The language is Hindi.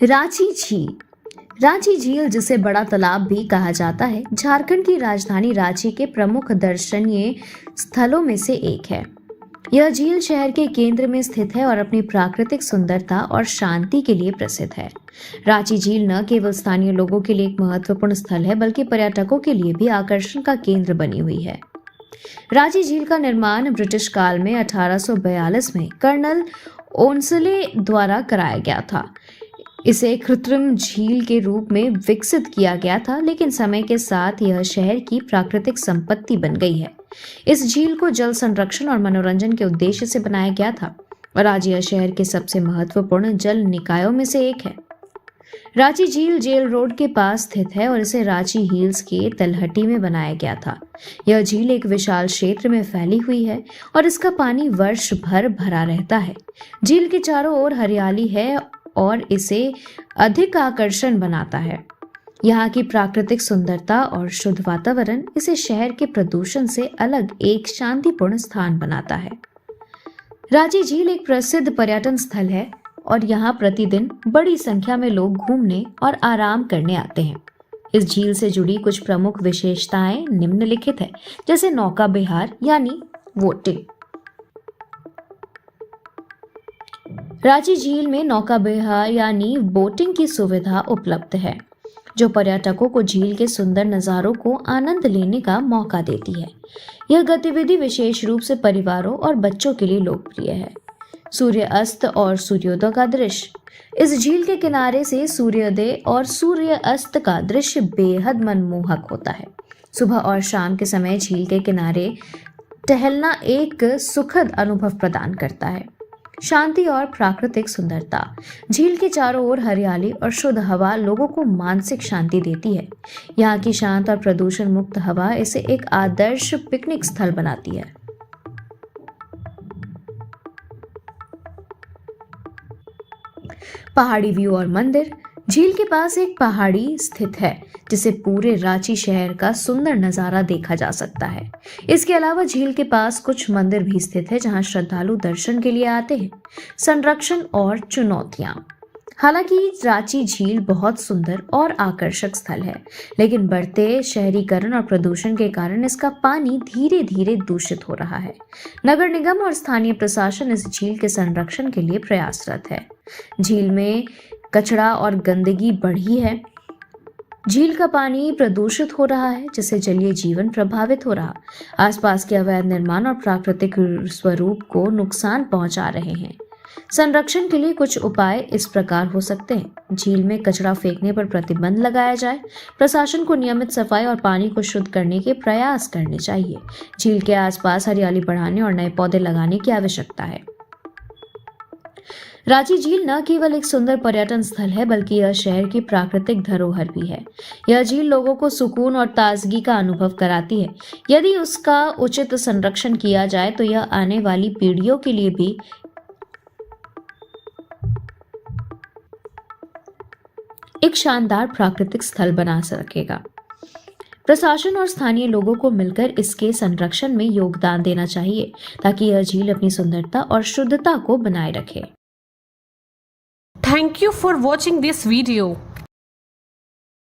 रांची झील। रांची झील, जिसे बड़ा तालाब भी कहा जाता है, झारखंड की राजधानी रांची के प्रमुख दर्शनीय स्थलों में से एक है। यह झील शहर के केंद्र में स्थित है और अपनी प्राकृतिक सुंदरता और शांति के लिए प्रसिद्ध है। रांची झील न केवल स्थानीय लोगों के लिए एक महत्वपूर्ण स्थल है, बल्कि पर्यटकों के लिए भी आकर्षण का केंद्र बनी हुई है। रांची झील का निर्माण ब्रिटिश काल में 1842 में कर्नल ओंसले द्वारा कराया गया था। इसे कृत्रिम झील के रूप में विकसित किया गया था, लेकिन समय के साथ यह शहर की प्राकृतिक संपत्ति बन गई है। इस झील को जल संरक्षण और मनोरंजन के उद्देश्य से बनाया गया था और आज यह शहर के सबसे महत्वपूर्ण जल निकायों में से एक है। रांची झील जेल रोड के पास स्थित है और इसे रांची हिल्स के तलहटी में बनाया गया था। यह झील एक विशाल क्षेत्र में फैली हुई है और इसका पानी वर्ष भर भरा रहता है। झील के चारों ओर हरियाली है और इसे अधिक आकर्षण बनाता है। यहाँ की प्राकृतिक सुंदरता और शुद्ध वातावरण इसे शहर के प्रदूषण से अलग एक शांतिपूर्ण स्थान बनाता है। रांची झील एक प्रसिद्ध पर्यटन स्थल है और यहाँ प्रतिदिन बड़ी संख्या में लोग घूमने और आराम करने आते हैं। इस झील से जुड़ी कुछ प्रमुख विशेषताएं निम्नलिखित है, जैसे नौका विहार यानी बोटिंग। रांची झील में नौका विहार यानी बोटिंग की सुविधा उपलब्ध है, जो पर्यटकों को झील के सुंदर नज़ारों को आनंद लेने का मौका देती है। यह गतिविधि विशेष रूप से परिवारों और बच्चों के लिए लोकप्रिय है। सूर्य अस्त और सूर्योदय का दृश्य। इस झील के किनारे से सूर्योदय और सूर्य अस्त का दृश्य बेहद मनमोहक होता है। सुबह और शाम के समय झील के किनारे टहलना एक सुखद अनुभव प्रदान करता है। शांति और प्राकृतिक सुंदरता। झील के चारों ओर हरियाली और शुद्ध हवा लोगों को मानसिक शांति देती है। यहाँ की शांत और प्रदूषण मुक्त हवा इसे एक आदर्श पिकनिक स्थल बनाती है। पहाड़ी व्यू और मंदिर। झील के पास एक पहाड़ी स्थित है, जिसे पूरे रांची शहर का सुंदर नजारा देखा जा सकता है। इसके अलावा झील के पास कुछ मंदिर भी स्थित है, जहां श्रद्धालु दर्शन के लिए आते हैं। संरक्षण और चुनौतियां। हालांकि रांची झील बहुत सुंदर और आकर्षक स्थल है, लेकिन बढ़ते शहरीकरण और प्रदूषण के कारण इसका पानी धीरे धीरे दूषित हो रहा है। नगर निगम और स्थानीय प्रशासन इस झील के संरक्षण के लिए प्रयासरत है। झील में कचरा और गंदगी बढ़ी है। झील का पानी प्रदूषित हो रहा है, जिससे जलीय जीवन प्रभावित हो रहा। आसपास के अवैध निर्माण और प्राकृतिक स्वरूप को नुकसान पहुंचा रहे हैं। संरक्षण के लिए कुछ उपाय इस प्रकार हो सकते हैं। झील में कचरा फेंकने पर प्रतिबंध लगाया जाए। प्रशासन को नियमित सफाई और पानी को शुद्ध करने के प्रयास करने चाहिए। झील के आसपास हरियाली बढ़ाने और नए पौधे लगाने की आवश्यकता है। रांची झील न केवल एक सुंदर पर्यटन स्थल है, बल्कि यह शहर की प्राकृतिक धरोहर भी है। यह झील लोगों को सुकून और ताजगी का अनुभव कराती है। यदि उसका उचित संरक्षण किया जाए तो यह आने वाली पीढ़ियों के लिए भी एक शानदार प्राकृतिक स्थल बना सकेगा। प्रशासन और स्थानीय लोगों को मिलकर इसके संरक्षण में योगदान देना चाहिए, ताकि यह झील अपनी सुंदरता और शुद्धता को बनाए रखे। Thank you for watching this video.